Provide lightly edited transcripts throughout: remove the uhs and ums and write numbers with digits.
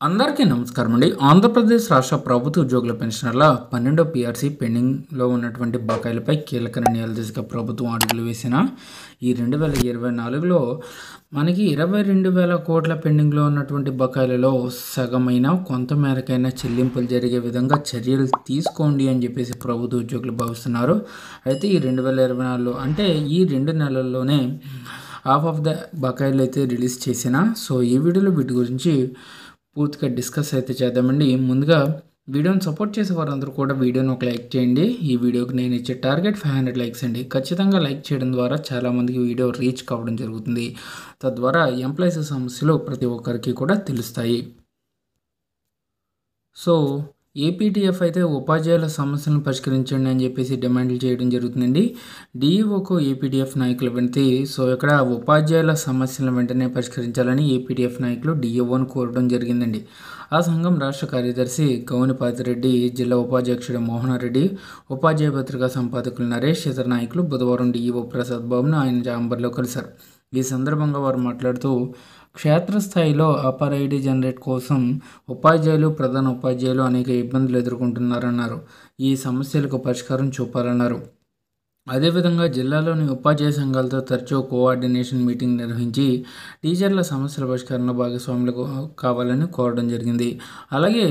అందరికీ నమస్కారం అండి. ఆంధ్రప్రదేశ్ రాష్ట్ర ప్రభుత్వ ఉద్యోగుల పెన్షనర్ల 12వ పీఆర్సీ పెండింగ్లో ఉన్నటువంటి బకాయిలపై కీలక నిర్ణయాలు దిశగా ప్రభుత్వం అడుగులు వేసిన ఈ 2024లో మనకి 22,000 కోట్ల పెండింగ్లో ఉన్నటువంటి బకాయిలలో సగమైన కొంత మేరకైనా చెల్లింపులు జరిగే విధంగా చర్యలు తీసుకోండి అని చెప్పేసి ప్రభుత్వ ఉద్యోగులు భావిస్తున్నారు. అయితే ఈ 2024లో అంటే ఈ 2 నెలల్లోనే హాఫ్ ఆఫ్ ద బకాయిలు అయితే రిలీజ్ చేసిన. సో ఈ వీడియోలో వీటి గురించి పూర్తిగా డిస్కస్ అయితే చేద్దామండి. ముందుగా వీడియోని సపోర్ట్ చేసే వారందరూ కూడా వీడియోని ఒక లైక్ చేయండి. ఈ వీడియోకి నేను ఇచ్చే టార్గెట్ 500 లైక్స్ అండి. ఖచ్చితంగా లైక్ చేయడం ద్వారా చాలామందికి వీడియో రీచ్ కావడం జరుగుతుంది. తద్వారా ఎంప్లాయీస్ సమస్యలు ప్రతి ఒక్కరికి కూడా తెలుస్తాయి. సో ఏపీటీఎఫ్ అయితే ఉపాధ్యాయుల సమస్యలను పరిష్కరించండి అని చెప్పేసి డిమాండ్లు చేయడం జరుగుతుందండి. డిఈఓకు ఏపీటీఎఫ్ నాయకుల వినతి. సో ఇక్కడ ఉపాధ్యాయుల సమస్యలను వెంటనే పరిష్కరించాలని ఏపీటీఎఫ్ నాయకులు డిఈఓను కోరడం జరిగిందండి. ఆ సంఘం రాష్ట్ర కార్యదర్శి గౌనిపాతిరెడ్డి, జిల్లా ఉపాధ్యక్షుడు మోహనారెడ్డి, ఉపాధ్యాయ పత్రికా సంపాదకులు నరేష్, ఇతర నాయకులు బుధవారం డిఈఓ ప్రసాద్ బాబును ఆయన ఛాంబర్లో కలిశారు. ఈ సందర్భంగా వారు మాట్లాడుతూ క్షేత్రస్థాయిలో అపర్ ఐడి జనరేట్ కోసం ఉపాధ్యాయులు, ప్రధాన ఉపాధ్యాయులు అనేక ఇబ్బందులు ఎదుర్కొంటున్నారన్నారు. ఈ సమస్యలకు పరిష్కారం చూపాలన్నారు. అదేవిధంగా జిల్లాలోని ఉపాధ్యాయ సంఘాలతో తరచూ కోఆర్డినేషన్ మీటింగ్ నిర్వహించి టీచర్ల సమస్యల పరిష్కారంలో భాగస్వాములు కావాలని కోరడం జరిగింది. అలాగే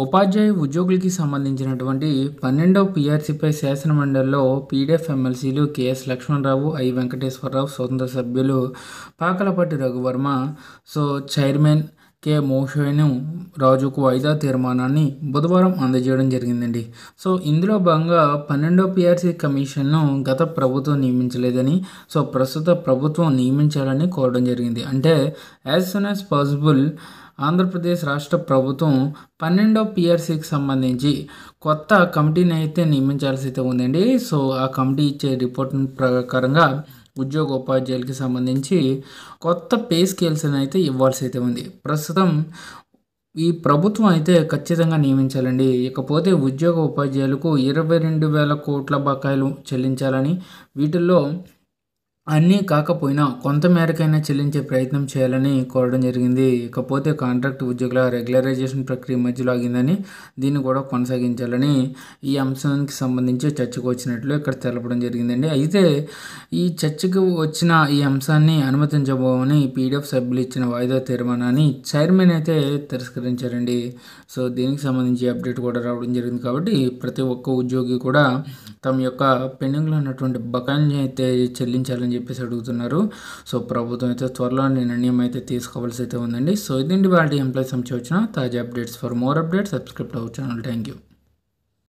ఉపాధ్యాయ ఉద్యోగులకి సంబంధించినటువంటి 12వ పీఆర్సీపై శాసనమండలిలో పీడీఎఫ్ ఎమ్మెల్సీలు కేఎస్ లక్ష్మణరావు, ఐ వెంకటేశ్వరరావు, స్వతంత్ర సభ్యులు పాకలపట్టి రఘువర్మ, సో చైర్మన్ కె మోషేను రాజుకు వాయిదా తీర్మానాన్ని బుధవారం అందజేయడం జరిగిందండి. సో ఇందులో భాగంగా 12వ పీఆర్సీ కమిషన్ను గత ప్రభుత్వం నియమించలేదని, సో ప్రస్తుత ప్రభుత్వం నియమించాలని కోరడం జరిగింది. అంటే as soon as possible Andhra Pradesh రాష్ట్ర ప్రభుత్వం 12వ పీఆర్సీకి సంబంధించి కొత్త కమిటీని అయితే నియమించాల్సి అయితే ఉందండి. సో ఆ కమిటీ ఇచ్చే రిపోర్ట్ ప్రకారంగా ఉద్యోగ ఉపాధ్యాయులకి సంబంధించి కొత్త పే స్కేల్స్ అయితే ఇవ్వాల్సి అయితే ఉంది. ప్రస్తుతం ఈ ప్రభుత్వం అయితే ఖచ్చితంగా నియమించాలండి. ఇకపోతే ఉద్యోగ ఉపాధ్యాయులకు 22,000 కోట్ల బకాయిలు చెల్లించాలని, వీటిల్లో అన్నీ కాకపోయినా కొంత మేరకైనా చెల్లించే ప్రయత్నం చేయాలని కోరడం జరిగింది. ఇకపోతే కాంట్రాక్ట్ ఉద్యోగుల రెగ్యులరైజేషన్ ప్రక్రియ మధ్యలో ఆగిందని, దీన్ని కూడా కొనసాగించాలని ఈ అంశానికి సంబంధించి చర్చకు వచ్చినట్లు ఇక్కడ తెలపడం జరిగిందండి. అయితే ఈ చర్చకు వచ్చిన ఈ అంశాన్ని అనుమతించబోమని పీడీఎఫ్ సభ్యులు ఇచ్చిన వాయిదా తీర్మానాన్ని చైర్మన్ అయితే తిరస్కరించారండి. సో దీనికి సంబంధించి అప్డేట్ కూడా రావడం జరిగింది. కాబట్టి ప్రతి ఒక్క ఉద్యోగి కూడా తమ యొక్క పెండింగ్లో ఉన్నటువంటి బకాయిల్ని అయితే చెల్లించాలని చెప్పేసి అడుగుతున్నారు. సో ప్రభుత్వం అయితే త్వరలో నిర్ణయం అయితే తీసుకోవాల్సి అయితే ఉందండి. సో ఇదండి వాళ్ళ ఎంప్లాయీస్ సంబంధించి వచ్చిన తాజా updates. For more updates subscribe to our channel. Thank you.